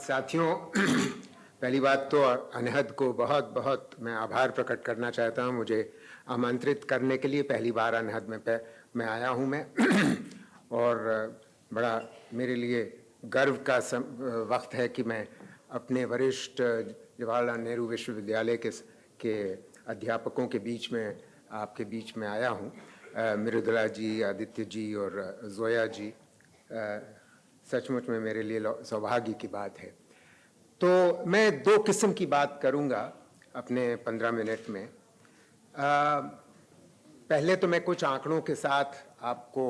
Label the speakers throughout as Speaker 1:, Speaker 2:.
Speaker 1: साथियों, पहली बात तो अनहद को बहुत बहुत मैं आभार प्रकट करना चाहता हूं। मुझे आमंत्रित करने के लिए पहली बार अनहद में आया हूं मैं और बड़ा मेरे लिए गर्व का वक्त है कि मैं अपने वरिष्ठ जवाहरलाल नेहरू विश्वविद्यालय के अध्यापकों के बीच में आपके बीच में आया हूं। मृदुला जी, आदित्य जी और जोया जी, सचमुच में मेरे लिए सौभाग्य की बात है। तो मैं दो किस्म की बात करूंगा अपने 15 मिनट में। पहले तो मैं कुछ आंकड़ों के साथ आपको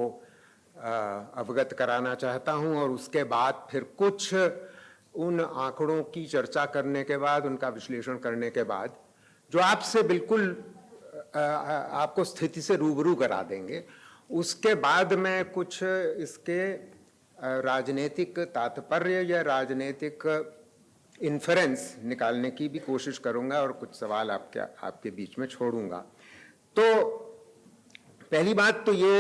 Speaker 1: अवगत कराना चाहता हूं और उसके बाद फिर कुछ उन आंकड़ों की चर्चा करने के बाद, उनका विश्लेषण करने के बाद, जो आपसे बिल्कुल आपको स्थिति से रूबरू करा देंगे, उसके बाद मैं कुछ इसके राजनीतिक तात्पर्य या राजनीतिक इन्फरेंस निकालने की भी कोशिश करूंगा और कुछ सवाल आपके बीच में छोड़ूंगा। तो पहली बात तो ये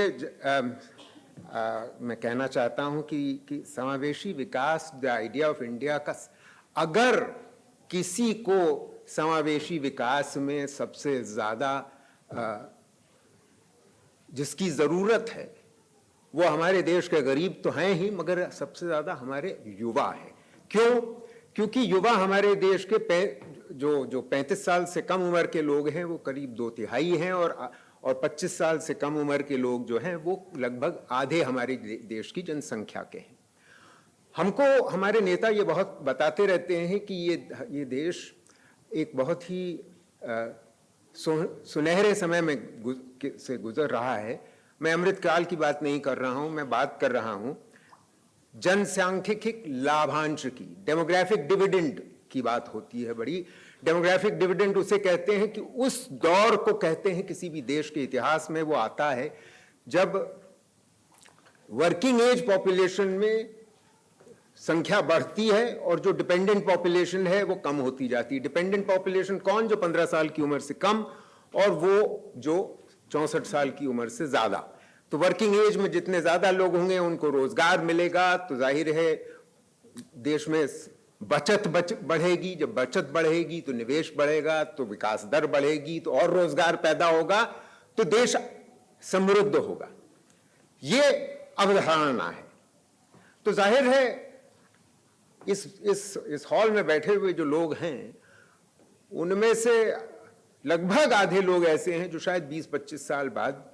Speaker 1: मैं कहना चाहता हूं कि समावेशी विकास, द आइडिया ऑफ इंडिया का, अगर किसी को समावेशी विकास में सबसे ज्यादा जिसकी जरूरत है वो हमारे देश के गरीब तो हैं ही, मगर सबसे ज्यादा हमारे युवा हैं। क्यों? क्योंकि युवा हमारे देश के जो 35 साल से कम उम्र के लोग हैं वो करीब 2/3 हैं और 25 साल से कम उम्र के लोग जो हैं वो लगभग आधे हमारे देश की जनसंख्या के हैं। हमको हमारे नेता ये बहुत बताते रहते हैं कि ये देश एक बहुत ही सुनहरे समय में से गुजर रहा है। मैं अमृतकाल की बात नहीं कर रहा हूं, मैं बात कर रहा हूं जनसांख्यिक लाभांश की, डेमोग्राफिक डिविडेंड की बात होती है बड़ी। डेमोग्राफिक डिविडेंड उसे कहते हैं कि उस दौर को कहते हैं किसी भी देश के इतिहास में, वो आता है जब वर्किंग एज पॉपुलेशन में संख्या बढ़ती है और जो डिपेंडेंट पॉपुलेशन है वो कम होती जाती है। डिपेंडेंट पॉपुलेशन कौन? जो 15 साल की उम्र से कम और वो जो 64 साल की उम्र से ज्यादा। तो वर्किंग एज में जितने ज्यादा लोग होंगे उनको रोजगार मिलेगा, तो जाहिर है देश में बचत बढ़ेगी। जब बचत बढ़ेगी तो निवेश बढ़ेगा, तो विकास दर बढ़ेगी, तो और रोजगार पैदा होगा, तो देश समृद्ध होगा। ये अवधारणा है। तो जाहिर है इस हॉल में बैठे हुए जो लोग हैं उनमें से लगभग आधे लोग ऐसे हैं जो शायद 20-25 साल बाद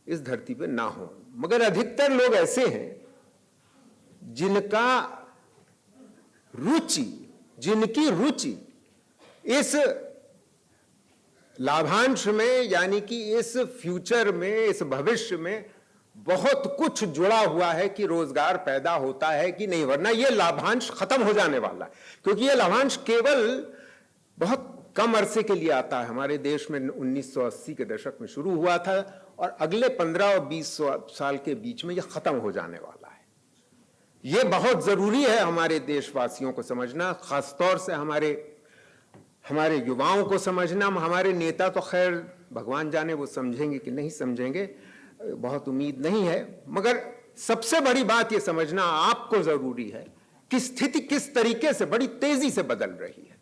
Speaker 1: इस धरती पे ना हो, मगर अधिकतर लोग ऐसे हैं जिनकी रुचि इस लाभांश में, यानी कि इस फ्यूचर में, इस भविष्य में बहुत कुछ जुड़ा हुआ है कि रोजगार पैदा होता है कि नहीं, वरना यह लाभांश खत्म हो जाने वाला है। क्योंकि यह लाभांश केवल बहुत कम अरसे के लिए आता है। हमारे देश में 1980 के दशक में शुरू हुआ था और अगले 15 और 20 साल के बीच में यह खत्म हो जाने वाला है। यह बहुत जरूरी है हमारे देशवासियों को समझना, खासतौर से हमारे युवाओं को समझना। हमारे नेता तो खैर भगवान जाने वो समझेंगे कि नहीं समझेंगे, बहुत उम्मीद नहीं है, मगर सबसे बड़ी बात यह समझना आपको जरूरी है कि स्थिति किस तरीके से बड़ी तेजी से बदल रही है।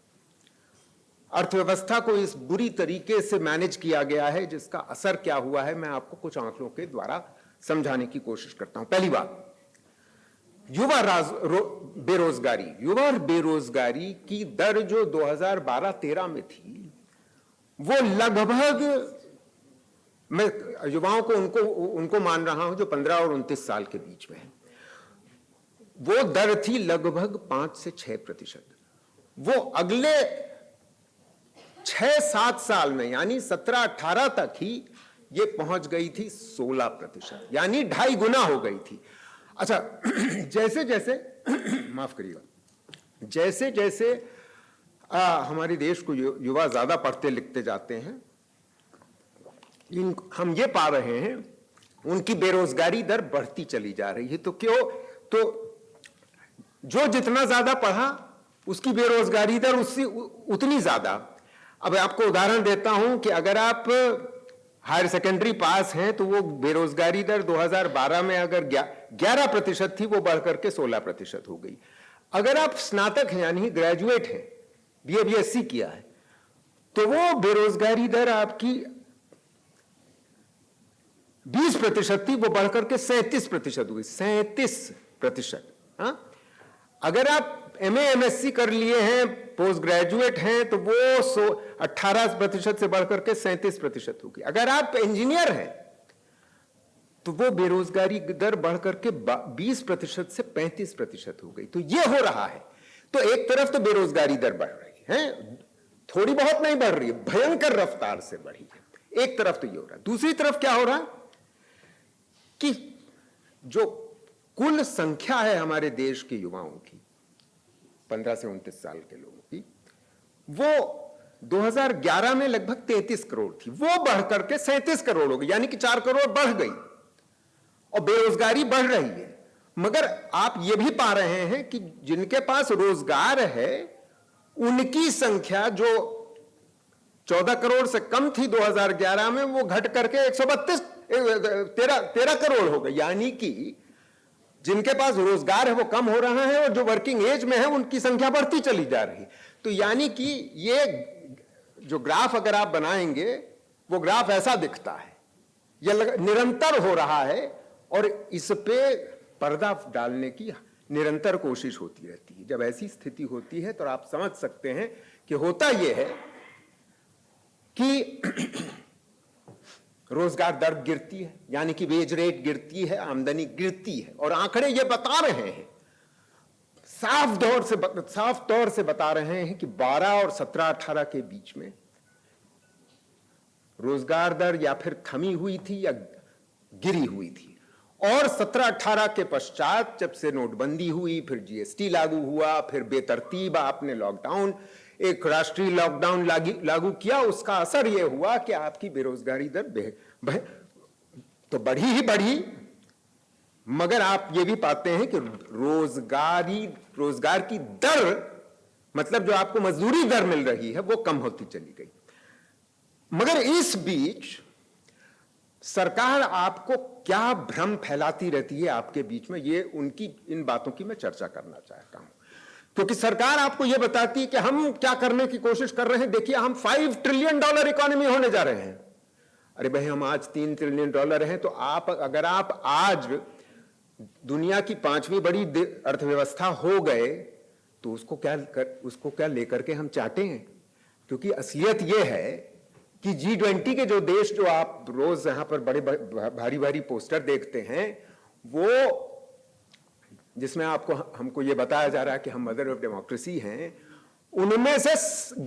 Speaker 1: अर्थव्यवस्था को इस बुरी तरीके से मैनेज किया गया है, जिसका असर क्या हुआ है मैं आपको कुछ आंकड़ों के द्वारा समझाने की कोशिश करता हूं। पहली बात, युवा बेरोजगारी की दर जो 2012-13 में थी, वो लगभग, मैं युवाओं को उनको मान रहा हूं जो 15 और 29 साल के बीच में है, वो दर थी लगभग 5 से 6%। वो अगले 6-7 साल में, यानी 17-18 तक ही ये पहुंच गई थी 16%, यानी 2.5 गुना हो गई थी। अच्छा, जैसे जैसे माफ करिएगा, जैसे जैसे हमारे देश को युवा ज्यादा पढ़ते लिखते जाते हैं, हम ये पा रहे हैं उनकी बेरोजगारी दर बढ़ती चली जा रही है। तो क्यों? तो जो जितना ज्यादा पढ़ा उसकी बेरोजगारी दर उससे उतनी ज्यादा। अब आपको उदाहरण देता हूं कि अगर आप हायर सेकेंडरी पास हैं तो वो बेरोजगारी दर 2012 में अगर 11% थी, वो बढ़कर के 16% हो गई। अगर आप स्नातक हैं यानी ग्रेजुएट हैं, बीए बीएससी किया है, तो वो बेरोजगारी दर आपकी 20% थी, वो बढ़कर के 37% हुई। 37%। हाँ, अगर आप एमए एमएससी कर लिए हैं, पोस्ट ग्रेजुएट हैं, तो वो 18% से बढ़कर के 37% होगी। अगर आप इंजीनियर हैं तो वो बेरोजगारी दर बढ़कर के 20% से 35% हो गई। तो ये हो रहा है। तो एक तरफ तो बेरोजगारी दर बढ़ रही है, थोड़ी बहुत नहीं बढ़ रही है, भयंकर रफ्तार से बढ़ी है। एक तरफ तो ये हो रहा है। दूसरी तरफ क्या हो रहा है कि जो कुल संख्या है हमारे देश के युवाओं की, 15 से 29 साल के लोगों की, वो 2011 में लगभग 33 करोड़ थी, वो बढ़कर के 37 करोड़ हो गई, यानी कि 4 करोड़ बढ़ गई और बेरोजगारी बढ़ रही है। मगर आप ये भी पा रहे हैं कि जिनके पास रोजगार है उनकी संख्या जो 14 करोड़ से कम थी 2011 में, वो घट करके 13 करोड़ हो गई। यानी कि जिनके पास रोजगार है वो कम हो रहा है और जो वर्किंग एज में है उनकी संख्या बढ़ती चली जा रही। तो यानी कि ये जो ग्राफ अगर आप बनाएंगे वो ग्राफ ऐसा दिखता है, यह निरंतर हो रहा है और इस पे पर्दा डालने की निरंतर कोशिश होती रहती है। जब ऐसी स्थिति होती है तो आप समझ सकते हैं कि होता यह है कि रोजगार दर गिरती है, यानी कि वेज रेट गिरती है, आमदनी गिरती है। और आंकड़े ये बता रहे हैं, साफ तौर से बता रहे हैं कि 12 और 17-18 के बीच में रोजगार दर या फिर थमी हुई थी या गिरी हुई थी। और 17-18 के पश्चात जब से नोटबंदी हुई, फिर जीएसटी लागू हुआ, फिर बेतरतीब आपने लॉकडाउन, एक राष्ट्रीय लॉकडाउन लागू किया, उसका असर यह हुआ कि आपकी बेरोजगारी दर तो बढ़ी ही बढ़ी। मगर आप ये भी पाते हैं कि रोजगार की दर, मतलब जो आपको मजदूरी दर मिल रही है, वो कम होती चली गई। मगर इस बीच सरकार आपको क्या भ्रम फैलाती रहती है आपके बीच में, ये उनकी इन बातों की मैं चर्चा करना चाहता हूं। क्योंकि सरकार आपको यह बताती है कि हम क्या करने की कोशिश कर रहे हैं, देखिए हम $5 ट्रिलियन इकोनॉमी होने जा रहे हैं। अरे भाई, हम आज $3 ट्रिलियन हैं, तो अगर आप आज दुनिया की 5वीं बड़ी अर्थव्यवस्था हो गए तो उसको क्या लेकर के हम चाहते हैं। क्योंकि असलियत यह है कि G20 के जो देश, जो आप रोज यहां पर बड़े भारी भारी पोस्टर देखते हैं, वो जिसमें हमको ये बताया जा रहा है कि हम मदर ऑफ डेमोक्रेसी हैं, उनमें से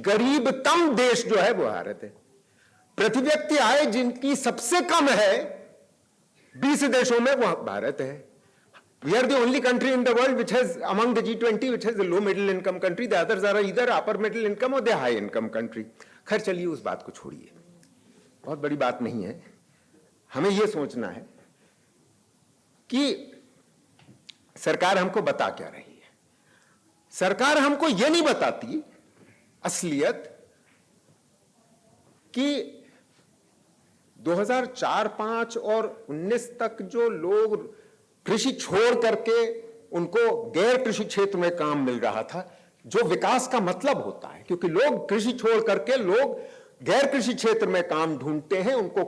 Speaker 1: गरीबतम देश जो है वो भारत है। प्रति व्यक्ति आय जिनकी सबसे कम है 20 देशों में, वो भारत है। We are the only country in the world which has, among the G20, which has a low middle income country. The others are either upper middle income or the high income country. खैर चलिए, उस बात को छोड़िए, बहुत बड़ी बात नहीं है। हमें यह सोचना है कि सरकार हमको बता क्या रही है। सरकार हमको यह नहीं बताती असलियत कि 2004-05 और 19 तक जो लोग कृषि छोड़ करके उनको गैर कृषि क्षेत्र में काम मिल रहा था, जो विकास का मतलब होता है, क्योंकि लोग कृषि छोड़ करके लोग गैर कृषि क्षेत्र में काम ढूंढते हैं, उनको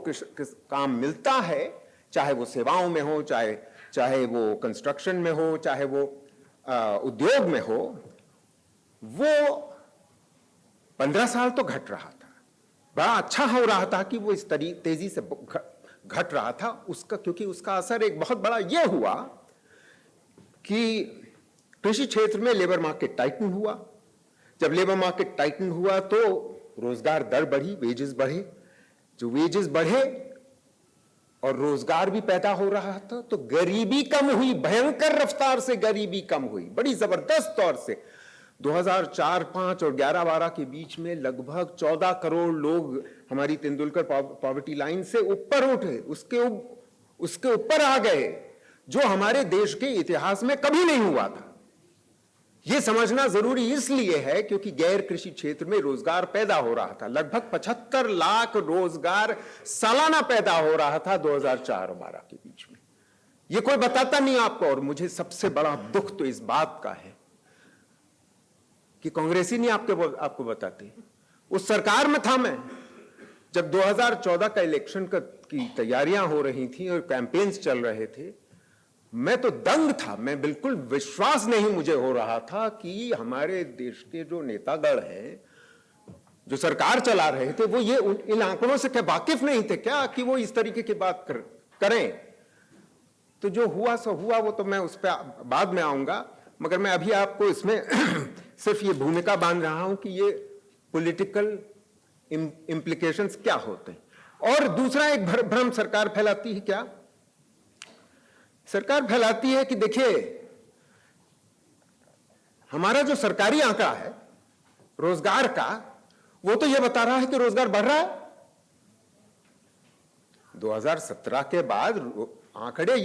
Speaker 1: काम मिलता है, चाहे वो सेवाओं में हो, चाहे वो कंस्ट्रक्शन में हो, चाहे वो उद्योग में हो। वो 15 साल तो घट रहा था, बड़ा अच्छा हो रहा था कि वो इस तेजी से घट रहा था उसका, क्योंकि उसका असर एक बहुत बड़ा यह हुआ कि कृषि क्षेत्र में लेबर मार्केट टाइटन हुआ। जब लेबर मार्केट टाइटन हुआ तो रोजगार दर बढ़ी, वेजेस बढ़े। जो वेजेस बढ़े और रोजगार भी पैदा हो रहा था, तो गरीबी कम हुई, भयंकर रफ्तार से गरीबी कम हुई, बड़ी जबरदस्त तौर से। 2004-05 और 11-12 के बीच में लगभग 14 करोड़ लोग हमारी तेंदुलकर पॉवर्टी लाइन से ऊपर उठे, उसके ऊपर आ गए, जो हमारे देश के इतिहास में कभी नहीं हुआ था। यह समझना जरूरी इसलिए है क्योंकि गैर कृषि क्षेत्र में रोजगार पैदा हो रहा था। लगभग 75 लाख रोजगार सालाना पैदा हो रहा था 2004 और 12 के बीच में। यह कोई बताता नहीं आपको। और मुझे सबसे बड़ा दुख तो इस बात का है कि कांग्रेस ही नहीं आपको बताती। उस सरकार में था मैं, जब 2014 का इलेक्शन की तैयारियां हो रही थी और कैंपेन्स चल रहे थे, मैं तो दंग था। मैं बिल्कुल विश्वास नहीं मुझे हो रहा था कि हमारे देश के जो नेतागण हैं, जो सरकार चला रहे थे, वो ये इन आंकड़ों से क्या वाकिफ नहीं थे क्या कि वो इस तरीके की बात करें। तो जो हुआ सो हुआ, वो तो मैं उस पर बाद में आऊंगा, मगर मैं अभी आपको इसमें सिर्फ ये भूमिका बांध रहा हूं कि ये पॉलिटिकल इंप्लीकेशंस क्या होते हैं। और दूसरा एक भ्रम सरकार फैलाती है। क्या सरकार फैलाती है कि देखिए, हमारा जो सरकारी आंकड़ा है रोजगार का, वो तो ये बता रहा है कि रोजगार बढ़ रहा है। 2017 के बाद आंकड़े,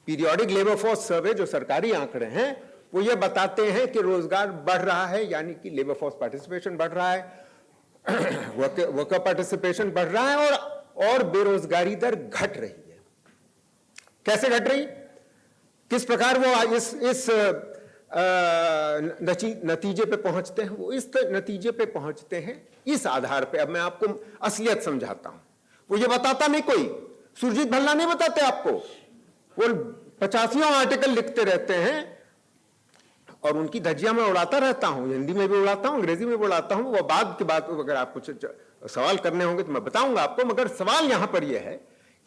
Speaker 1: पीरियोडिक लेबर फोर्स सर्वे जो सरकारी आंकड़े हैं, वो ये बताते हैं कि रोजगार बढ़ रहा है, यानी कि लेबर फोर्स पार्टिसिपेशन बढ़ रहा है, वर्कर पार्टिसिपेशन बढ़ रहा है, और बेरोजगारी दर घट रही है। कैसे घट रही, किस प्रकार वो इस नतीजे पे पहुंचते हैं? वो इस नतीजे पे पहुंचते हैं इस आधार पे। अब मैं आपको असलियत समझाता हूं। वो ये बताता नहीं, कोई सुरजीत भल्ला नहीं बताते आपको। वो 85 आर्टिकल लिखते रहते हैं और उनकी धज्जियां मैं उड़ाता रहता हूं, हिंदी में भी उड़ाता हूं, अंग्रेजी में भी उड़ाता हूं। वो बाद की बात, अगर आप कुछ सवाल करने होंगे तो मैं बताऊंगा आपको, मगर सवाल यहां पर यह है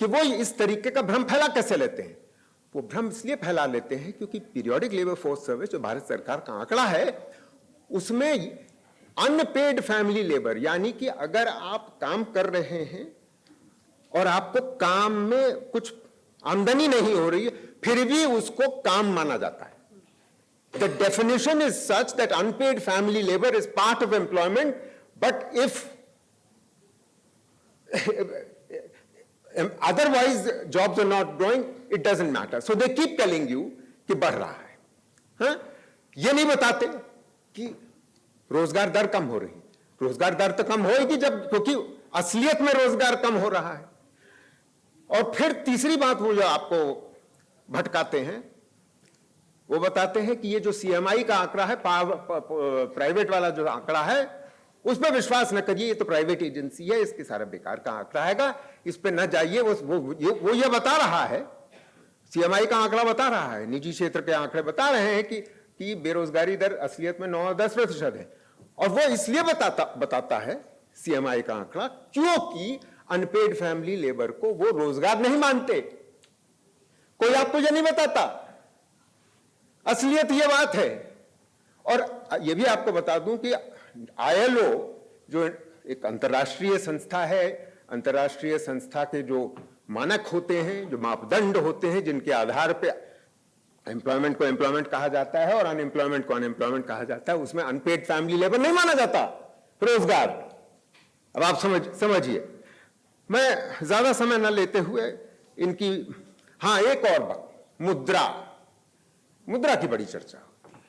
Speaker 1: कि वो इस तरीके का भ्रम फैला कैसे लेते हैं। वो भ्रम इसलिए फैला लेते हैं क्योंकि पीरियोडिक लेबर फोर्स सर्वे जो भारत सरकार का आंकड़ा है, उसमें अनपेड फैमिली लेबर, यानी कि अगर आप काम कर रहे हैं और आपको काम में कुछ आमदनी नहीं हो रही है, फिर भी उसको काम माना जाता है। The definition is such that unpaid family labor is part of employment, but if otherwise jobs are not growing, it doesn't matter. So they keep telling you कि बढ़ रहा है। हाँ? ये नहीं बताते कि रोजगार दर कम हो रही। रोजगार दर तो कम होगी जब, क्योंकि असलियत में रोजगार कम हो रहा है। और फिर तीसरी बात वो जो आपको भटकाते हैं, वो बताते हैं कि ये जो सीएमआई का आंकड़ा है, प्राइवेट वाला जो आंकड़ा है, उस पर विश्वास न करिए, ये तो प्राइवेट एजेंसी है, इसके सारा बेकार का आंकड़ा है, इस पे न जाइए। वो ये बता रहा है, सीएमआई का आंकड़ा बता रहा है, निजी क्षेत्र के आंकड़े बता रहे हैं कि बेरोजगारी दर असलियत में 9-10% है। और वो इसलिए बताता है सीएमआई का आंकड़ा क्योंकि अनपेड फैमिली लेबर को वो रोजगार नहीं मानते। कोई आपको ये नहीं बताता। असलियत ये बात है। और ये भी आपको बता दूं कि आईएलओ जो एक अंतर्राष्ट्रीय संस्था है, अंतर्राष्ट्रीय संस्था के जो मानक होते हैं, जो मापदंड होते हैं, जिनके आधार पे एम्प्लॉयमेंट को एम्प्लॉयमेंट कहा जाता है और अनएम्प्लॉयमेंट को अनएम्प्लॉयमेंट कहा जाता है, उसमें अनपेड फैमिली लेबर नहीं माना जाता रोजगार। अब आप समझिए। मैं ज्यादा समय न लेते हुए इनकी, हाँ, एक और बात, मुद्रा की बड़ी चर्चा होती है।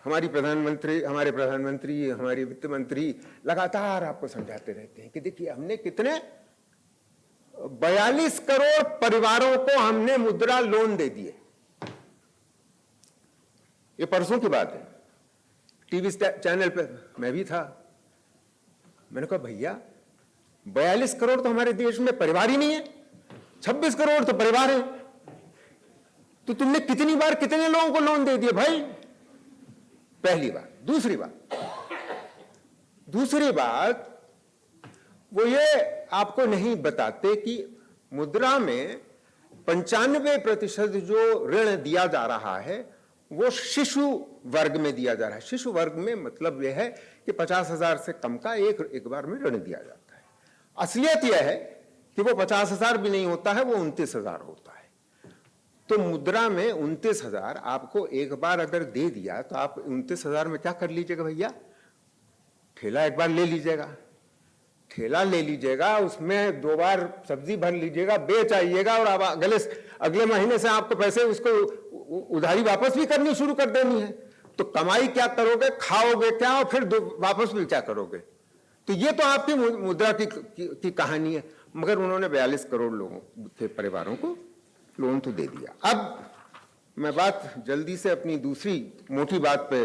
Speaker 1: हमारे प्रधानमंत्री, हमारे वित्त मंत्री लगातार आपको समझाते रहते हैं कि देखिए, हमने कितने 42 करोड़ परिवारों को हमने मुद्रा लोन दे दिए। ये परसों की बात है, टीवी चैनल पे मैं भी था। मैंने कहा, भैया 42 करोड़ तो हमारे देश में परिवार ही नहीं है, 26 करोड़ तो परिवार है, तो तुमने कितनी बार कितने लोगों को लोन दे दिए भाई? पहली बात। दूसरी बात वो ये आपको नहीं बताते कि मुद्रा में 95% जो ऋण दिया जा रहा है वो शिशु वर्ग में दिया जा रहा है। शिशु वर्ग में मतलब यह है कि 50,000 से कम का एक बार में ऋण दिया जाता है। असलियत यह है कि वो 50,000 भी नहीं होता है, वो 29,000 होता है। तो मुद्रा में 29,000 आपको एक बार अगर दे दिया तो आप 29,000 में क्या कर लीजिएगा भैया? ठेला एक बार ले लीजिएगा, उसमें 2 बार सब्जी भर लीजिएगा, बेच आइएगा, और अब अगले महीने से आपको पैसे उसको उधारी वापस भी करनी शुरू कर देनी है। तो कमाई क्या करोगे, खाओगे क्या, और फिर वापस भी क्या करोगे? तो ये तो आपकी मुद्रा की कहानी है। मगर उन्होंने 42 करोड़ लोगों के परिवारों को लोन तो दे दिया। अब मैं बात जल्दी से अपनी दूसरी मोटी बात पे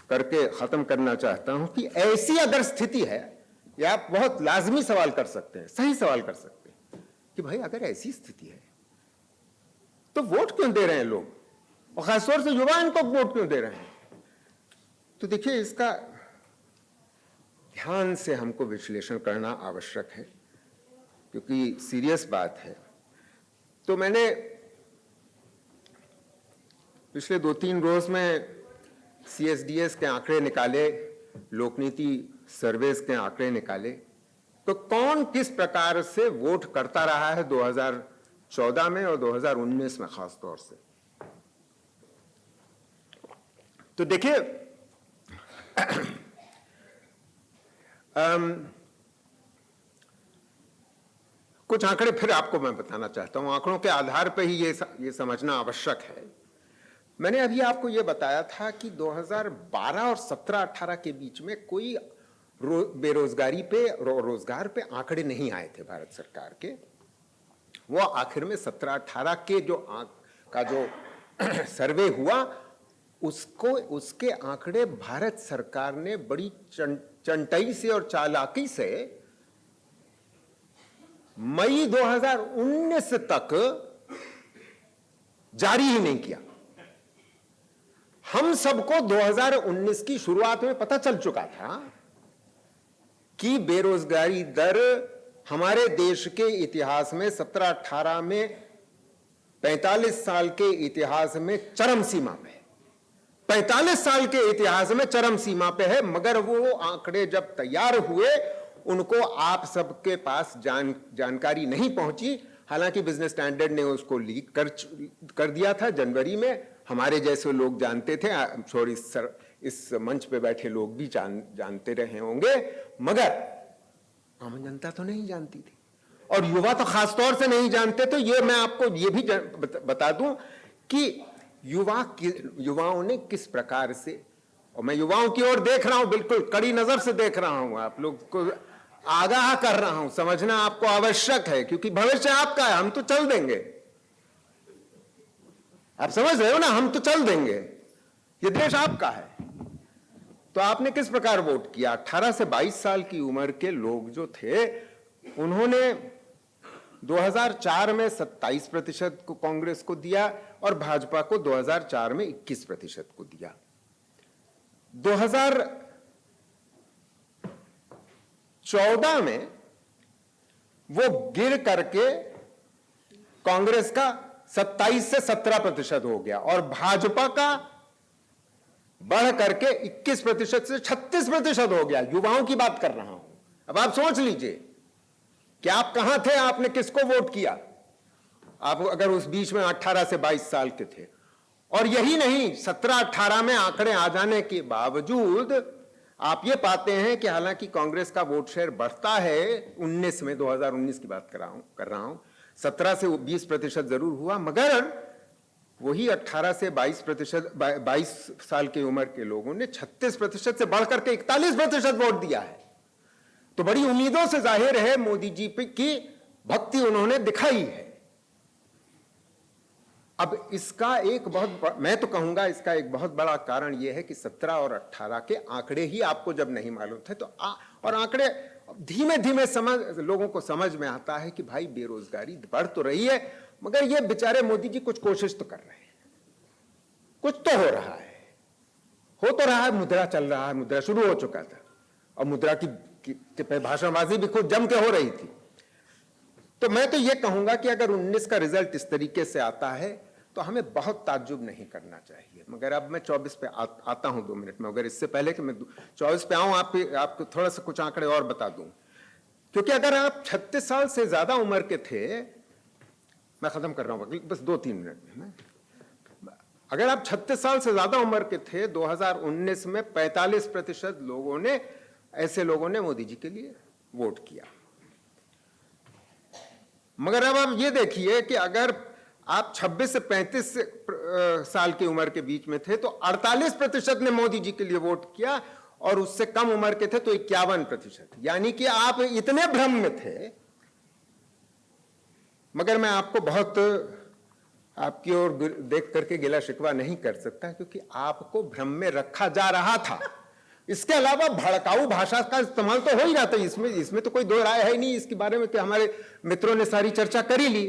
Speaker 1: करके खत्म करना चाहता हूं कि ऐसी अगर स्थिति है, या आप बहुत लाजमी सवाल कर सकते हैं, सही सवाल कर सकते हैं कि भाई अगर ऐसी स्थिति है तो वोट क्यों दे रहे हैं लोग, और खासतौर से युवा इनको वोट क्यों दे रहे हैं? तो देखिए, इसका ध्यान से हमको विश्लेषण करना आवश्यक है, क्योंकि सीरियस बात है। तो मैंने पिछले 2-3 रोज में CSDS के आंकड़े निकाले, लोकनीति सर्वेस के आंकड़े निकाले, तो कौन किस प्रकार से वोट करता रहा है 2014 में और 2019 में खास तौर से। तो देखिए, कुछ आंकड़े फिर आपको मैं बताना चाहता हूं, आंकड़ों के आधार पर ही ये समझना आवश्यक है। मैंने अभी आपको ये बताया था कि 2012 और 17-18 के बीच में कोई बेरोजगारी पे, रोजगार पे आंकड़े नहीं आए थे भारत सरकार के। वो आखिर में 17-18 के जो सर्वे हुआ, उसके आंकड़े भारत सरकार ने बड़ी चंटाई से और चालाकी से मई 2019 तक जारी ही नहीं किया। हम सबको 2019 की शुरुआत में पता चल चुका था कि बेरोजगारी दर हमारे देश के इतिहास में 17-18 में 45 साल के इतिहास में चरम सीमा पे है, 45 साल के इतिहास में चरम सीमा पे है। मगर वो आंकड़े जब तैयार हुए, उनको आप सबके पास जानकारी नहीं पहुंची। हालांकि बिजनेस स्टैंडर्ड ने उसको लीक कर दिया था जनवरी में। हमारे जैसे लोग जानते थे, सॉरी सर, इस मंच पे बैठे लोग भी जानते रहे होंगे, मगर आम जनता तो नहीं जानती थी, और युवा तो खास तौर से नहीं जानते। तो ये मैं आपको ये भी बता दूं कि युवाओं ने किस प्रकार से, और मैं युवाओं की ओर देख रहा हूं, बिल्कुल कड़ी नजर से देख रहा हूं, आप लोग को आगाह कर रहा हूं, समझना आपको आवश्यक है, क्योंकि भविष्य आपका है। हम तो चल देंगे, आप समझ रहे हो ना, हम तो चल देंगे, ये देश आपका है। तो आपने किस प्रकार वोट किया? 18 से 22 साल की उम्र के लोग जो थे, उन्होंने 2004 में 27% को कांग्रेस को दिया और भाजपा को 2004 में 21% को दिया। 2014 में वो गिर करके कांग्रेस का 27 से 17% हो गया और भाजपा का बढ़ करके 21% से 36% हो गया। युवाओं की बात कर रहा हूं। अब आप सोच लीजिए कि आप कहां थे, आपने किसको वोट किया, आप अगर उस बीच में 18 से 22 साल के थे। और यही नहीं, 17-18 में आंकड़े आ जाने के बावजूद आप ये पाते हैं कि हालांकि कांग्रेस का वोट शेयर बढ़ता है 19 में, 2019 की बात कर रहा हूं, 17 से 20% जरूर हुआ, मगर वही 18 से 22 साल की उम्र के लोगों ने 36% से बढ़कर के 41% वोट दिया है। तो बड़ी उम्मीदों से जाहिर है मोदी जी की भक्ति उन्होंने दिखाई है। अब इसका एक मैं तो कहूंगा इसका एक बहुत बड़ा कारण यह है कि 17 और 18 के आंकड़े ही आपको जब नहीं मालूम थे, तो और आंकड़े धीमे धीमे लोगों को समझ में आता है कि भाई बेरोजगारी बढ़ तो रही है, मगर ये बेचारे मोदी जी कुछ कोशिश तो कर रहे हैं, कुछ तो हो रहा है, हो तो रहा है। मुद्रा चल रहा है, मुद्रा शुरू हो चुका था और मुद्रा की भाषणबाजी भी खुद जम के हो रही थी। तो मैं तो ये कहूंगा कि अगर 19 का रिजल्ट इस तरीके से आता है तो हमें बहुत ताज्जुब नहीं करना चाहिए। मगर अब मैं 24 पे आता हूं 2 मिनट में, अगर इससे पहले कि मैं 24 पे आऊं आपको थोड़ा सा कुछ आंकड़े और बता दूं, क्योंकि अगर आप 36 साल से ज्यादा उम्र के थे, मैं खत्म कर रहा हूं बस 2-3 मिनट में, अगर आप 36 साल से ज्यादा उम्र के थे, 2019 में 45% लोगों ने, ऐसे लोगों ने मोदी जी के लिए वोट किया। मगर अब आप ये देखिए कि अगर आप 26 से 35 साल की उम्र के बीच में थे तो 48% ने मोदी जी के लिए वोट किया, और उससे कम उम्र के थे तो 51%। यानी कि आप इतने भ्रम में थे। मगर मैं आपको बहुत आपकी ओर देख करके गिला शिकवा नहीं कर सकता, क्योंकि आपको भ्रम में रखा जा रहा था। इसके अलावा भड़काऊ भाषा का इस्तेमाल तो हो ही रहा था, इसमें तो कोई दो राय है ही नहीं इसके बारे में, कि हमारे मित्रों ने सारी चर्चा कर ही ली।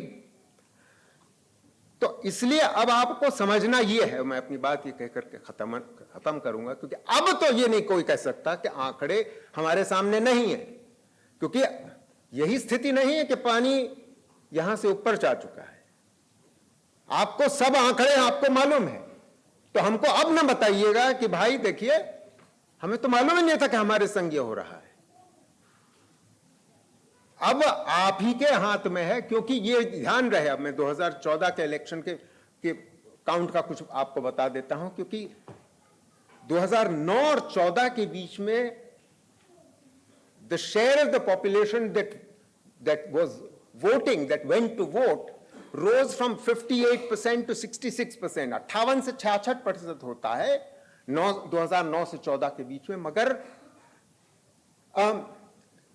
Speaker 1: तो इसलिए अब आपको समझना यह है, मैं अपनी बात ये कहकर के खत्म करूंगा, क्योंकि अब तो ये नहीं कोई कह सकता कि आंकड़े हमारे सामने नहीं है, क्योंकि यही स्थिति नहीं है कि पानी यहां से ऊपर जा चुका है। आपको सब आंकड़े आपको मालूम है, तो हमको अब ना बताइएगा कि भाई देखिए हमें तो मालूम ही नहीं था कि हमारे संग ये हो रहा है। अब आप ही के हाथ में है, क्योंकि ये ध्यान रहे, अब मैं 2014 के इलेक्शन के काउंट का कुछ आपको बता देता हूं, क्योंकि 2009 और 14 के बीच में the share of the population that was voting, that went to vote, rose from 58% to 66%, 58 से 66% होता है 2009 से 14 के बीच में। मगर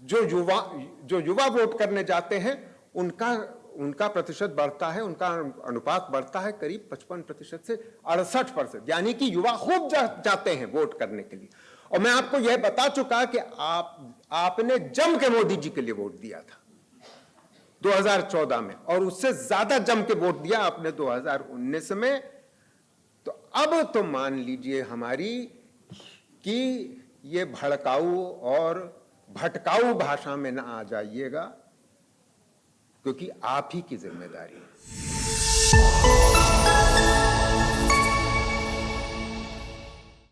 Speaker 1: जो युवा वोट करने जाते हैं उनका प्रतिशत बढ़ता है, उनका अनुपात बढ़ता है करीब 55% से 68%, यानी कि युवा खूब जाते हैं वोट करने के लिए। और मैं आपको यह बता चुका कि आपने जम के मोदी जी के लिए वोट दिया था 2014 में, और उससे ज्यादा जम के वोट दिया आपने 2019 में। तो अब तो मान लीजिए हमारी कि ये भड़काऊ और भटकाऊ भाषा में ना आ जाइएगा, क्योंकि आप ही की जिम्मेदारी है।